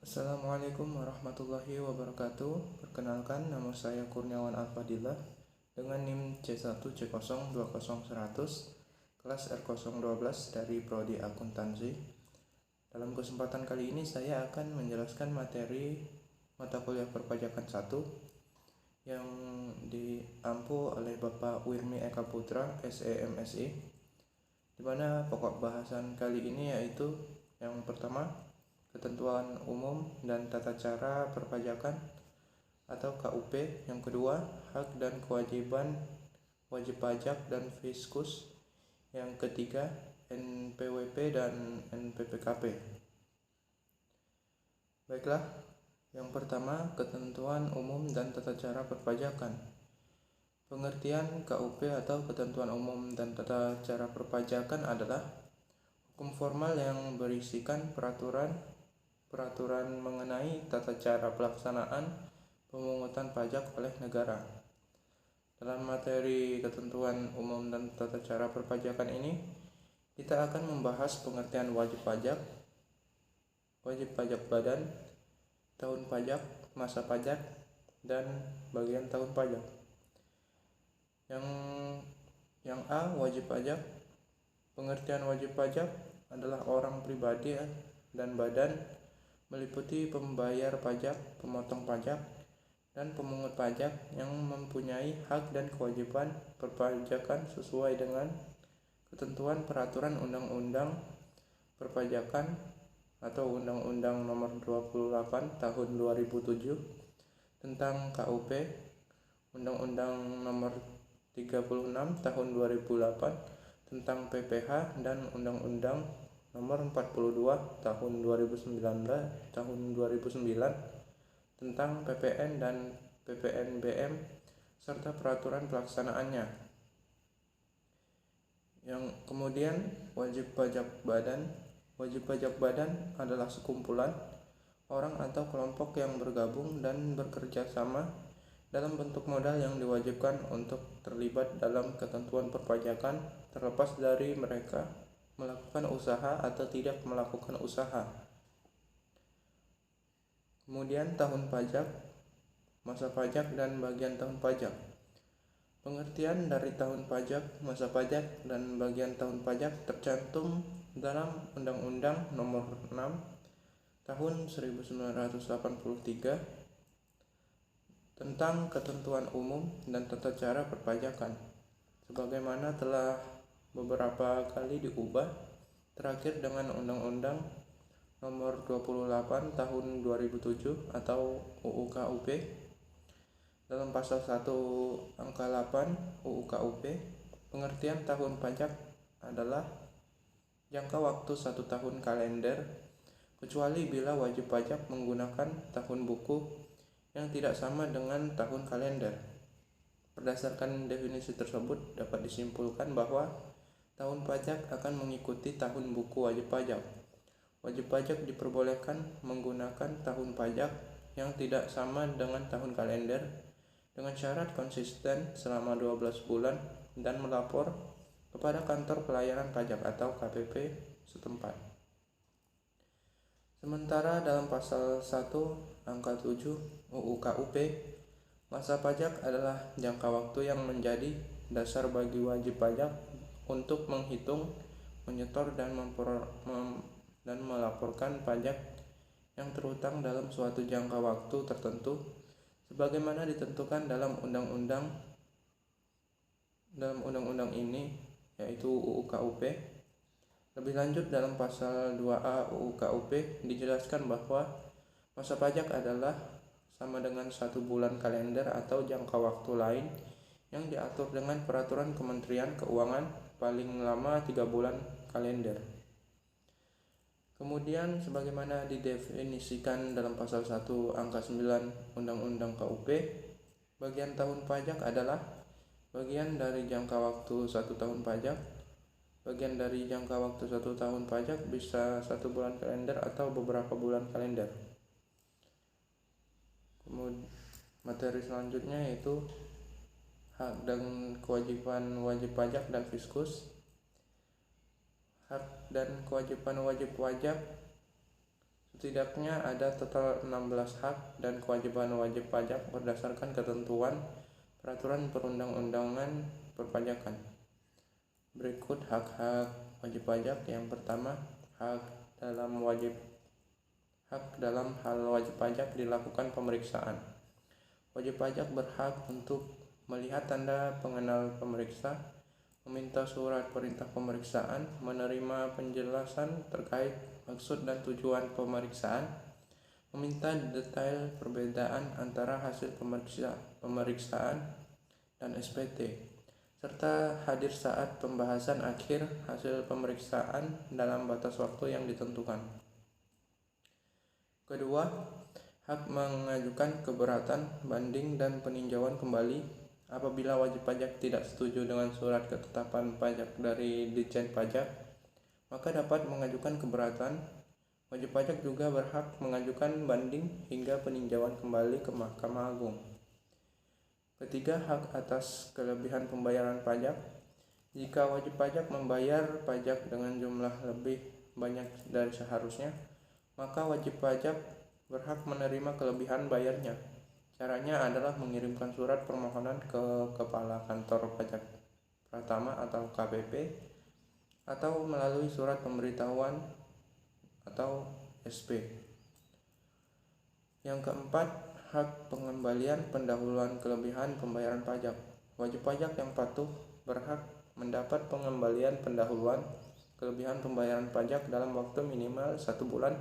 Assalamualaikum warahmatullahi wabarakatuh. Perkenalkan, nama saya Kurniawan Alfadillah dengan NIM C1C0201100 kelas R012 dari Prodi Akuntansi. Dalam kesempatan kali ini saya akan menjelaskan materi mata kuliah perpajakan 1 yang diampu oleh Bapak Wirmi Eka Putra, SEMSI, di mana pokok bahasan kali ini yaitu yang pertama, ketentuan umum dan tata cara perpajakan atau KUP. Yang kedua, hak dan kewajiban wajib pajak dan fiskus. Yang ketiga, NPWP dan NPPKP. Baiklah, yang pertama, ketentuan umum dan tata cara perpajakan. Pengertian KUP atau ketentuan umum dan tata cara perpajakan adalah hukum formal yang berisikan peraturan mengenai tata cara pelaksanaan pemungutan pajak oleh negara. Dalam materi ketentuan umum dan tata cara perpajakan ini, kita akan membahas pengertian wajib pajak badan, tahun pajak, masa pajak, dan bagian tahun pajak. Yang A, wajib pajak. Pengertian wajib pajak adalah orang pribadi dan badan, meliputi pembayar pajak, pemotong pajak, dan pemungut pajak yang mempunyai hak dan kewajiban perpajakan sesuai dengan ketentuan peraturan undang-undang perpajakan atau Undang-Undang Nomor 28 Tahun 2007 tentang KUP, Undang-Undang Nomor 36 Tahun 2008 tentang PPh, dan Undang-Undang Nomor 42 Tahun 2009 tentang PPN dan PPNBM serta peraturan pelaksanaannya. Yang kemudian, wajib pajak badan. Wajib pajak badan adalah sekumpulan orang atau kelompok yang bergabung dan bekerja sama dalam bentuk modal yang diwajibkan untuk terlibat dalam ketentuan perpajakan, terlepas dari mereka melakukan usaha atau tidak melakukan usaha. Kemudian, tahun pajak, masa pajak, dan bagian tahun pajak. Pengertian dari tahun pajak, masa pajak, dan bagian tahun pajak tercantum dalam Undang-Undang Nomor 6 Tahun 1983 tentang ketentuan umum dan tata cara perpajakan, sebagaimana telah beberapa kali diubah, terakhir dengan Undang-Undang Nomor 28 Tahun 2007 atau UU KUP. Dalam pasal 1 angka 8 UU KUP, pengertian tahun pajak adalah jangka waktu 1 tahun kalender, kecuali bila wajib pajak menggunakan tahun buku yang tidak sama dengan tahun kalender. Berdasarkan definisi tersebut, dapat disimpulkan bahwa tahun pajak akan mengikuti tahun buku wajib pajak. Wajib pajak diperbolehkan menggunakan tahun pajak yang tidak sama dengan tahun kalender dengan syarat konsisten selama 12 bulan dan melapor kepada kantor pelayanan pajak atau KPP setempat. Sementara dalam pasal 1 angka 7 UU KUP, masa pajak adalah jangka waktu yang menjadi dasar bagi wajib pajak untuk menghitung, menyetor, dan melaporkan pajak yang terutang dalam suatu jangka waktu tertentu, sebagaimana ditentukan dalam undang-undang ini, yaitu UU KUP. Lebih lanjut, dalam pasal 2A UU KUP dijelaskan bahwa masa pajak adalah sama dengan 1 bulan kalender atau jangka waktu lain yang diatur dengan peraturan Kementerian Keuangan, paling lama 3 bulan kalender. Kemudian, sebagaimana didefinisikan dalam pasal 1 angka 9 Undang-Undang KUP, bagian tahun pajak adalah bagian dari jangka waktu 1 tahun pajak. Bagian dari jangka waktu 1 tahun pajak bisa 1 bulan kalender atau beberapa bulan kalender. Kemudian, materi selanjutnya yaitu hak dan kewajiban wajib pajak dan fiskus. Hak dan kewajiban wajib pajak Setidaknya ada total 16 hak dan kewajiban wajib pajak berdasarkan ketentuan peraturan perundang-undangan perpajakan. Berikut hak-hak wajib pajak. Yang pertama, hak dalam hal wajib pajak dilakukan pemeriksaan. Wajib pajak berhak untuk melihat tanda pengenal pemeriksa, meminta surat perintah pemeriksaan, menerima penjelasan terkait maksud dan tujuan pemeriksaan, meminta detail perbedaan antara hasil pemeriksaan dan SPT, serta hadir saat pembahasan akhir hasil pemeriksaan dalam batas waktu yang ditentukan. Kedua, hak mengajukan keberatan, banding, dan peninjauan kembali apabila wajib pajak tidak setuju dengan surat ketetapan pajak dari Ditjen Pajak, maka dapat mengajukan keberatan. Wajib pajak juga berhak mengajukan banding hingga peninjauan kembali ke Mahkamah Agung. Ketiga, hak atas kelebihan pembayaran pajak. Jika wajib pajak membayar pajak dengan jumlah lebih banyak dari seharusnya, maka wajib pajak berhak menerima kelebihan bayarnya. Caranya adalah mengirimkan surat permohonan ke Kepala Kantor Pajak Pratama atau KPP, atau melalui surat pemberitahuan atau SP. Yang keempat, hak pengembalian pendahuluan kelebihan pembayaran pajak. Wajib pajak yang patuh berhak mendapat pengembalian pendahuluan kelebihan pembayaran pajak dalam waktu minimal 1 bulan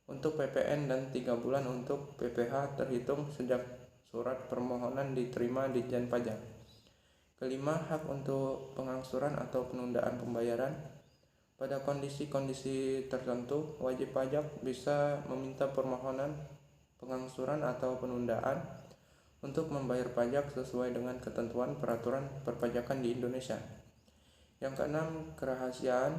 untuk PPN dan 3 bulan untuk PPH terhitung sejak surat permohonan diterima Ditjen Pajak. Kelima, hak untuk pengangsuran atau penundaan pembayaran. Pada kondisi-kondisi tertentu, wajib pajak bisa meminta permohonan pengangsuran atau penundaan untuk membayar pajak sesuai dengan ketentuan peraturan perpajakan di Indonesia. Yang keenam, kerahasiaan.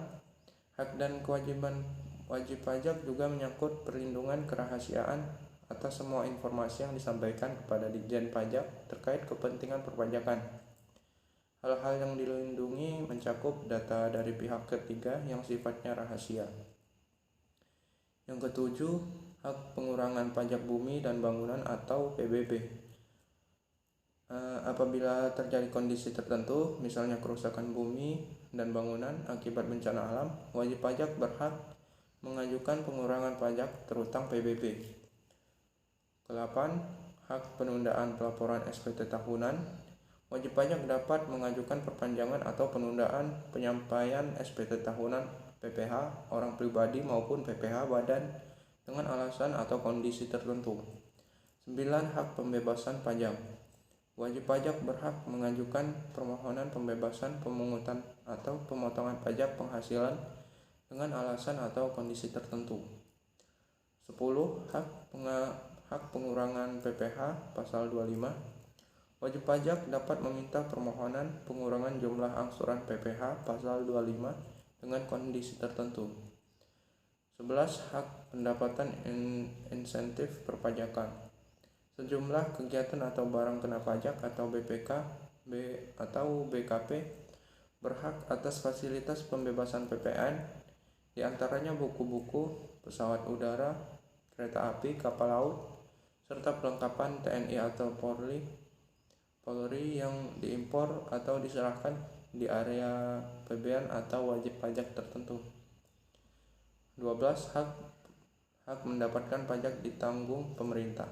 Hak dan kewajiban wajib pajak juga menyangkut perlindungan kerahasiaan atas semua informasi yang disampaikan kepada Ditjen Pajak terkait kepentingan perpajakan. Hal-hal yang dilindungi mencakup data dari pihak ketiga yang sifatnya rahasia. Yang ketujuh, hak pengurangan pajak bumi dan bangunan atau PBB. Apabila terjadi kondisi tertentu, misalnya kerusakan bumi dan bangunan akibat bencana alam, wajib pajak berhak mengajukan pengurangan pajak terutang PBB. Ke-8, hak penundaan pelaporan SPT tahunan. Wajib pajak dapat mengajukan perpanjangan atau penundaan penyampaian SPT tahunan PPH orang pribadi maupun PPH badan dengan alasan atau kondisi tertentu. 9, hak pembebasan pajak. Wajib pajak berhak mengajukan permohonan pembebasan pemungutan atau pemotongan pajak penghasilan dengan alasan atau kondisi tertentu. 10, hak pengurangan PPH pasal 25. Wajib pajak dapat meminta permohonan pengurangan jumlah angsuran PPH pasal 25 dengan kondisi tertentu. 11, hak pendapatan insentif perpajakan. Sejumlah kegiatan atau barang kena pajak atau BPK atau BKP berhak atas fasilitas pembebasan PPN, di antaranya buku-buku, pesawat udara, kereta api, kapal laut, serta perlengkapan TNI atau Polri yang diimpor atau diserahkan di area PBN atau wajib pajak tertentu. 12, hak mendapatkan pajak ditanggung pemerintah.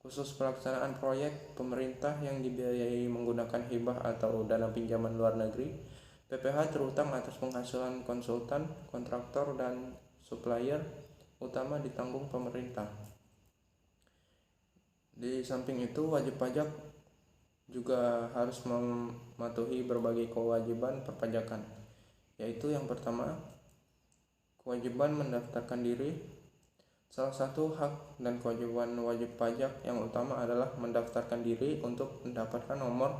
Khusus pelaksanaan proyek pemerintah yang dibiayai menggunakan hibah atau dana pinjaman luar negeri, PPH terutang atas penghasilan konsultan, kontraktor, dan supplier utama ditanggung pemerintah. Di samping itu, wajib pajak juga harus mematuhi berbagai kewajiban perpajakan, yaitu yang pertama, kewajiban mendaftarkan diri. Salah satu hak dan kewajiban wajib pajak yang utama adalah mendaftarkan diri untuk mendapatkan nomor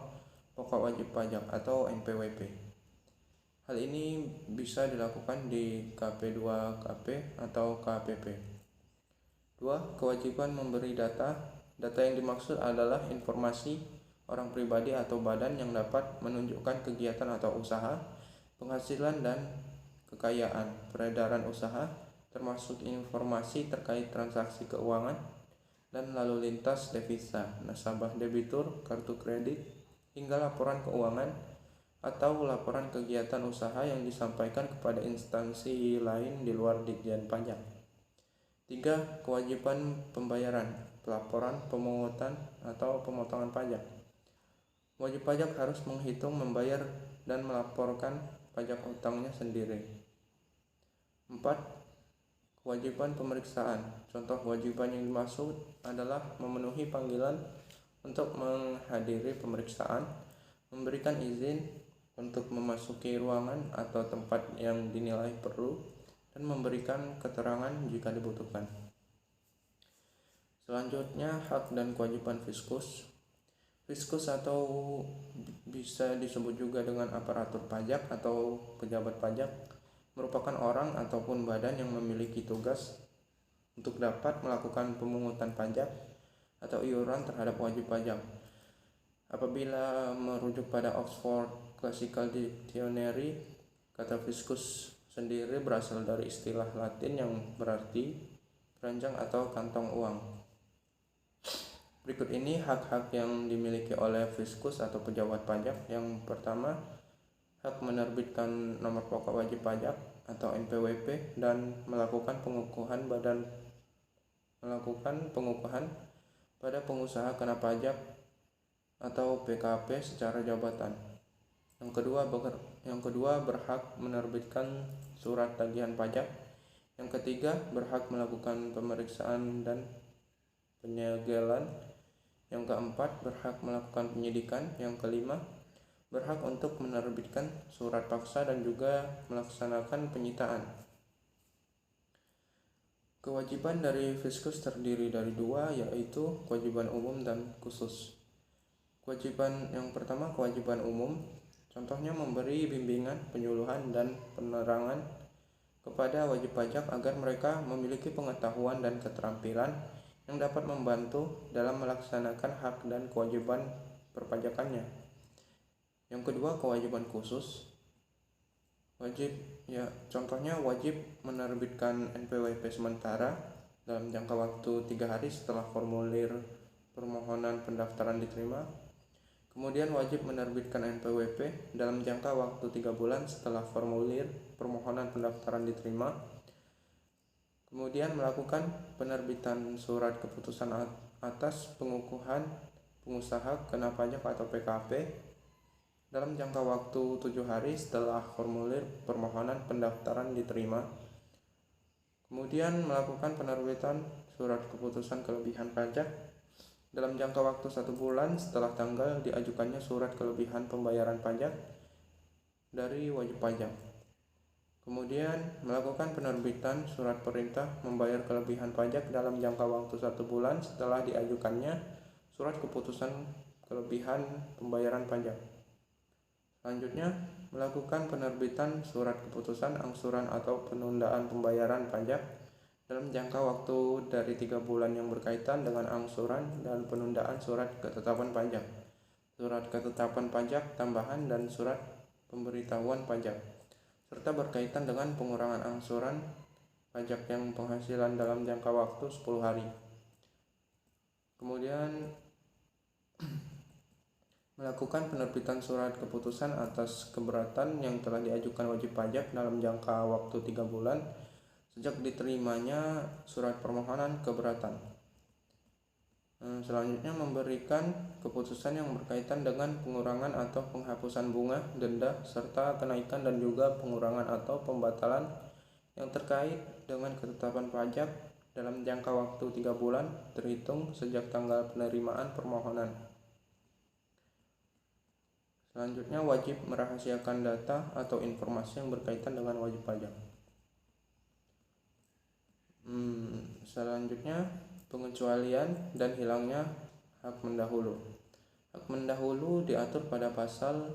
pokok wajib pajak atau NPWP. Hal ini bisa dilakukan di KP2KP atau KPP. 2. Kewajiban memberi data. Data yang dimaksud adalah informasi orang pribadi atau badan yang dapat menunjukkan kegiatan atau usaha, penghasilan dan kekayaan, peredaran usaha, termasuk informasi terkait transaksi keuangan dan lalu lintas devisa, nasabah debitur, kartu kredit, hingga laporan keuangan atau laporan kegiatan usaha yang disampaikan kepada instansi lain di luar Ditjen Pajak. 3. Kewajiban pembayaran, pelaporan, pemungutan, atau pemotongan pajak. Wajib pajak harus menghitung, membayar, dan melaporkan pajak utangnya sendiri. 4. Kewajiban pemeriksaan. Contoh kewajiban yang dimaksud adalah memenuhi panggilan untuk menghadiri pemeriksaan, memberikan izin untuk memasuki ruangan atau tempat yang dinilai perlu, dan memberikan keterangan jika dibutuhkan. Selanjutnya, hak dan kewajiban fiskus. Fiskus atau bisa disebut juga dengan aparatur pajak atau pejabat pajak merupakan orang ataupun badan yang memiliki tugas untuk dapat melakukan pemungutan pajak atau iuran terhadap wajib pajak. Apabila merujuk pada Oxford Classical Dictionary, kata fiskus sendiri berasal dari istilah Latin yang berarti keranjang atau kantong uang. Berikut ini hak-hak yang dimiliki oleh fiskus atau pejabat pajak. Yang pertama, hak menerbitkan nomor pokok wajib pajak atau NPWP dan melakukan pengukuhan pada pengusaha kena pajak atau PKP secara jabatan. Yang kedua berhak menerbitkan surat tagihan pajak. Yang ketiga, berhak melakukan pemeriksaan dan penyegelan. Yang keempat, berhak melakukan penyidikan. Yang kelima, berhak untuk menerbitkan surat paksa dan juga melaksanakan penyitaan. Kewajiban dari fiskus terdiri dari dua, yaitu kewajiban umum dan khusus. Kewajiban yang pertama, kewajiban umum. Contohnya memberi bimbingan, penyuluhan, dan penerangan kepada wajib pajak agar mereka memiliki pengetahuan dan keterampilan yang dapat membantu dalam melaksanakan hak dan kewajiban perpajakannya. Yang kedua, kewajiban khusus. Contohnya wajib menerbitkan NPWP sementara dalam jangka waktu 3 hari setelah formulir permohonan pendaftaran diterima. Kemudian wajib menerbitkan NPWP dalam jangka waktu 3 bulan setelah formulir permohonan pendaftaran diterima. Kemudian melakukan penerbitan surat keputusan atas pengukuhan pengusaha kena pajak atau PKP dalam jangka waktu 7 hari setelah formulir permohonan pendaftaran diterima. Kemudian melakukan penerbitan surat keputusan kelebihan pajak dalam jangka waktu 1 bulan setelah tanggal diajukannya surat kelebihan pembayaran pajak dari wajib pajak. Kemudian melakukan penerbitan surat perintah membayar kelebihan pajak dalam jangka waktu 1 bulan setelah diajukannya surat keputusan kelebihan pembayaran pajak. Selanjutnya, melakukan penerbitan surat keputusan angsuran atau penundaan pembayaran pajak dalam jangka waktu dari 3 bulan yang berkaitan dengan angsuran dan penundaan surat ketetapan pajak, surat ketetapan pajak tambahan, dan surat pemberitahuan pajak, serta berkaitan dengan pengurangan angsuran pajak yang penghasilan dalam jangka waktu 10 hari. Kemudian melakukan penerbitan surat keputusan atas keberatan yang telah diajukan wajib pajak dalam jangka waktu 3 bulan sejak diterimanya surat permohonan keberatan. Selanjutnya, memberikan keputusan yang berkaitan dengan pengurangan atau penghapusan bunga, denda, serta kenaikan dan juga pengurangan atau pembatalan yang terkait dengan ketetapan pajak dalam jangka waktu 3 bulan terhitung sejak tanggal penerimaan permohonan. Selanjutnya, wajib merahasiakan data atau informasi yang berkaitan dengan wajib pajak. Selanjutnya, pengecualian dan hilangnya hak mendahulu. Hak mendahulu diatur pada pasal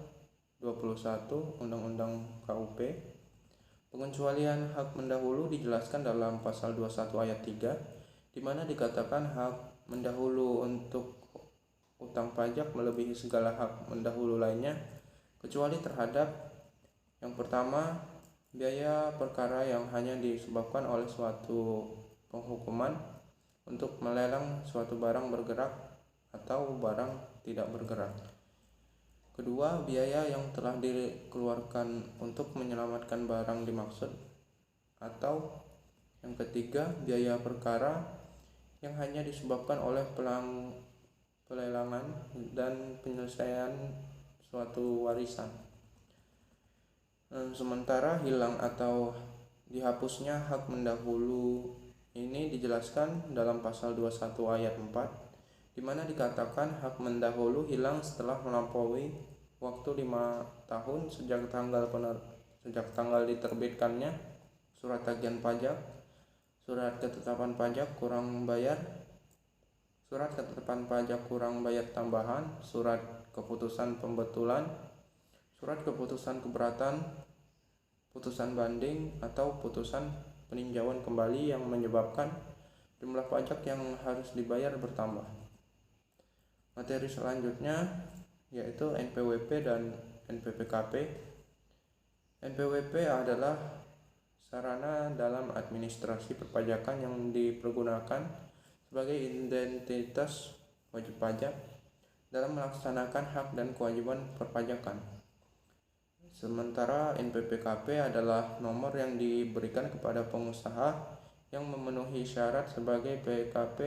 21 Undang-Undang KUP. Pengecualian hak mendahulu dijelaskan dalam pasal 21 ayat 3, di mana dikatakan hak mendahulu untuk utang pajak melebihi segala hak mendahulu lainnya, kecuali terhadap yang pertama, biaya perkara yang hanya disebabkan oleh suatu penghukuman untuk melelang suatu barang bergerak atau barang tidak bergerak. Kedua, biaya yang telah dikeluarkan untuk menyelamatkan barang dimaksud. Atau yang ketiga, biaya perkara yang hanya disebabkan oleh pelelangan dan penyelesaian suatu warisan. Sementara hilang atau dihapusnya hak mendahulu ini dijelaskan dalam pasal 21 ayat 4, di mana dikatakan hak mendahulu hilang setelah melampaui waktu 5 tahun sejak tanggal diterbitkannya surat tagihan pajak, surat ketetapan pajak kurang bayar, surat ketetapan pajak kurang bayar tambahan, surat keputusan pembetulan, surat keputusan keberatan, putusan banding, atau putusan peninjauan kembali yang menyebabkan jumlah pajak yang harus dibayar bertambah. Materi selanjutnya yaitu NPWP dan NPWP. NPWP adalah sarana dalam administrasi perpajakan yang dipergunakan sebagai identitas wajib pajak dalam melaksanakan hak dan kewajiban perpajakan. Sementara NPWP adalah nomor yang diberikan kepada pengusaha yang memenuhi syarat sebagai PKP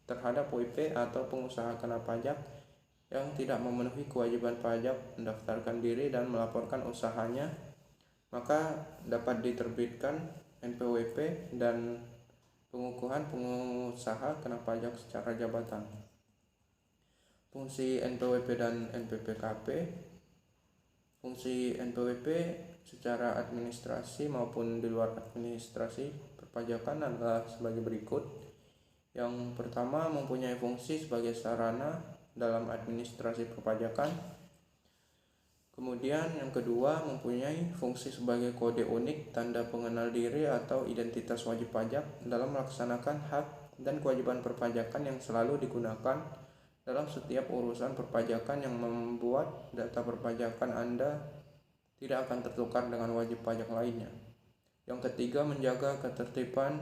terhadap WP atau pengusaha kena pajak yang tidak memenuhi kewajiban pajak mendaftarkan diri dan melaporkan usahanya, maka dapat diterbitkan NPWP dan pengukuhan pengusaha kena pajak secara jabatan. Fungsi NPWP dan NPWP. Fungsi NPWP secara administrasi maupun di luar administrasi perpajakan adalah sebagai berikut. Yang pertama, mempunyai fungsi sebagai sarana dalam administrasi perpajakan. Kemudian yang kedua, mempunyai fungsi sebagai kode unik, tanda pengenal diri atau identitas wajib pajak dalam melaksanakan hak dan kewajiban perpajakan yang selalu digunakan dalam setiap urusan perpajakan yang membuat data perpajakan Anda tidak akan tertukar dengan wajib pajak lainnya. Yang ketiga, menjaga ketertiban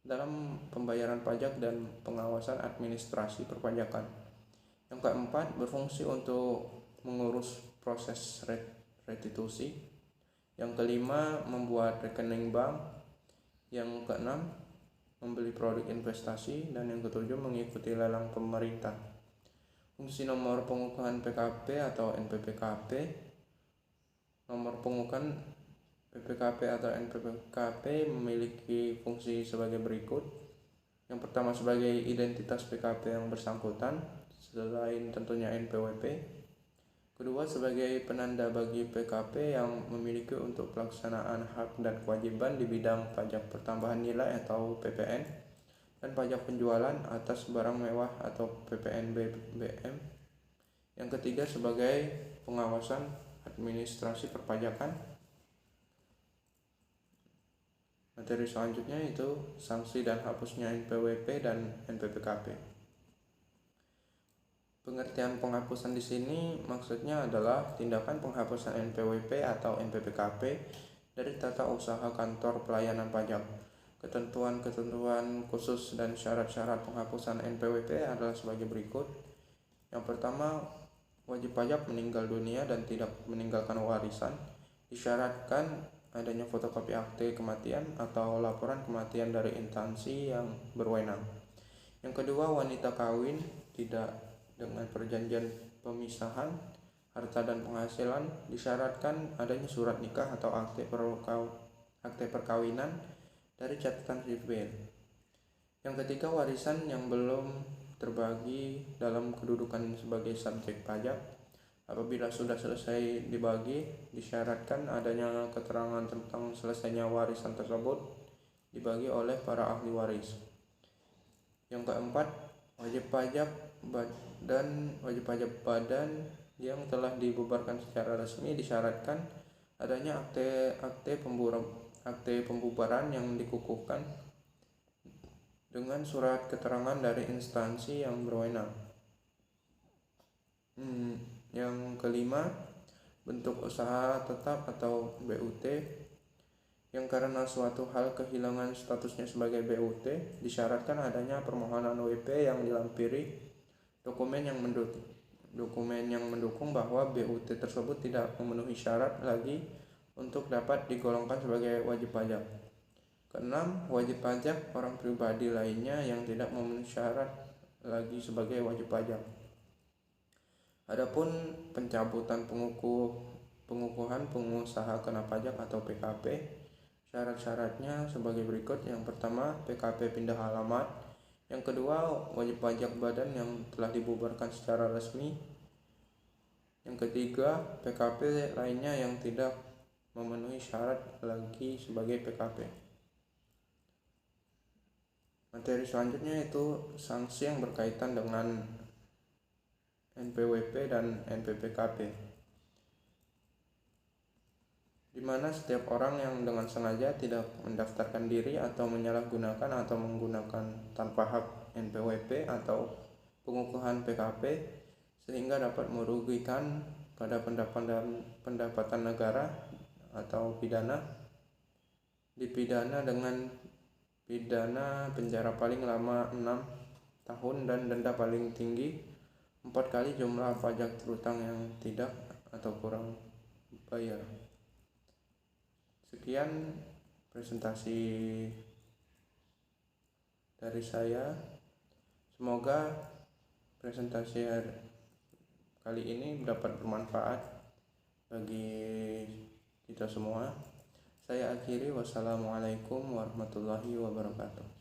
dalam pembayaran pajak dan pengawasan administrasi perpajakan. Yang keempat, berfungsi untuk mengurus proses restitusi. Yang kelima, membuat rekening bank. Yang keenam, membeli produk investasi. Dan yang ketujuh, mengikuti lelang pemerintah. Fungsi nomor pengukuhan PKP atau NPWP. Nomor pengukuhan PPKP atau NPWP memiliki fungsi sebagai berikut. Yang pertama, sebagai identitas PKP yang bersangkutan, selain tentunya NPWP. Kedua, sebagai penanda bagi PKP yang memiliki untuk pelaksanaan hak dan kewajiban di bidang pajak pertambahan nilai atau PPN dan pajak penjualan atas barang mewah atau PPNBM. Yang ketiga, sebagai pengawasan administrasi perpajakan. Materi selanjutnya itu sanksi dan hapusnya NPWP dan NPWP. Pengertian penghapusan di sini maksudnya adalah tindakan penghapusan NPWP atau NPWP dari tata usaha kantor pelayanan pajak. Ketentuan-ketentuan khusus dan syarat-syarat penghapusan NPWP adalah sebagai berikut. Yang pertama, wajib pajak meninggal dunia dan tidak meninggalkan warisan. Disyaratkan adanya fotokopi akte kematian atau laporan kematian dari instansi yang berwenang. Yang kedua, wanita kawin tidak dengan perjanjian pemisahan harta dan penghasilan. Disyaratkan adanya surat nikah atau akte perkawinan dari catatan sipil. Yang ketiga, warisan yang belum terbagi dalam kedudukan sebagai subjek pajak. Apabila sudah selesai dibagi, disyaratkan adanya keterangan tentang selesainya warisan tersebut dibagi oleh para ahli waris. Yang keempat, wajib pajak badan yang telah dibubarkan secara resmi disyaratkan adanya akte pembubaran yang dikukuhkan dengan surat keterangan dari instansi yang berwenang. Yang kelima, bentuk usaha tetap atau BUT. yang karena suatu hal kehilangan statusnya sebagai BUT, disyaratkan adanya permohonan WP yang dilampiri dokumen yang mendukung bahwa BUT tersebut tidak memenuhi syarat lagi untuk dapat digolongkan sebagai wajib pajak. Keenam, wajib pajak orang pribadi lainnya yang tidak memenuhi syarat lagi sebagai wajib pajak. Adapun pencabutan pengukuhan pengusaha kena pajak atau PKP, syarat-syaratnya sebagai berikut. Yang pertama, PKP pindah alamat. Yang kedua, wajib pajak badan yang telah dibubarkan secara resmi. Yang ketiga, PKP lainnya yang tidak memenuhi syarat lagi sebagai PKP. Materi selanjutnya itu sanksi yang berkaitan dengan NPWP dan NPPKP, di mana setiap orang yang dengan sengaja tidak mendaftarkan diri atau menyalahgunakan atau menggunakan tanpa hak NPWP atau pengukuhan PKP sehingga dapat merugikan pada pendapatan negara atau pidana, dipidana dengan pidana penjara paling lama 6 tahun dan denda paling tinggi 4 kali jumlah pajak terutang yang tidak atau kurang bayar. Sekian presentasi dari saya. Semoga presentasi kali ini dapat bermanfaat bagi kita semua. Saya akhiri, wassalamualaikum warahmatullahi wabarakatuh.